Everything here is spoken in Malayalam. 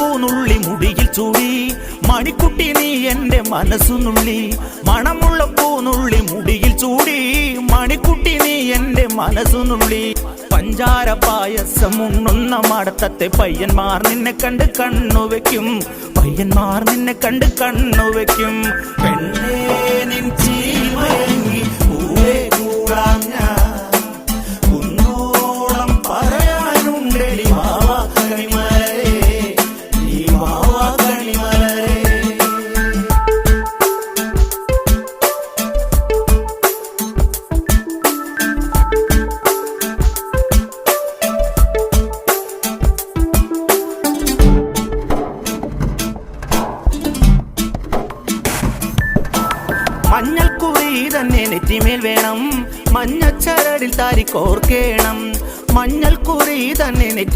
പൂനുള്ളി മുടിയിൽ ചൂടി മണിക്കുട്ടി നീ എന്റെ മനസ്സുനുള്ളി. മണമുള്ള പൂനുള്ളി മുടിയിൽ ചൂടി മണിക്കുട്ടി നീ എന്റെ മനസ്സുനുള്ളി. പഞ്ചാര പായസം ഉണ്ണുന്ന മടത്തത്തെ പയ്യന്മാർ നിന്നെ കണ്ട് കണ്ണുവെക്കും, പയ്യന്മാർ നിന്നെ കണ്ട് കണ്ണുവെക്കും. പെണ്ണേ നിൻ ചീമയങ്ങി പൂവേ കൂടാം ഞാൻ, കുന്നോളം പറയാനുണ്ടെടി വാവാ കണിമലരേ, നീ വാവാ കണിമലരേ. മഞ്ഞൾക്കുറി തന്നെ നെറ്റിമേൽ വേണം, മഞ്ഞച്ചരടിൽ താരി കോർക്കേണം. മഞ്ഞൾക്കുറി തന്നെ നെറ്റി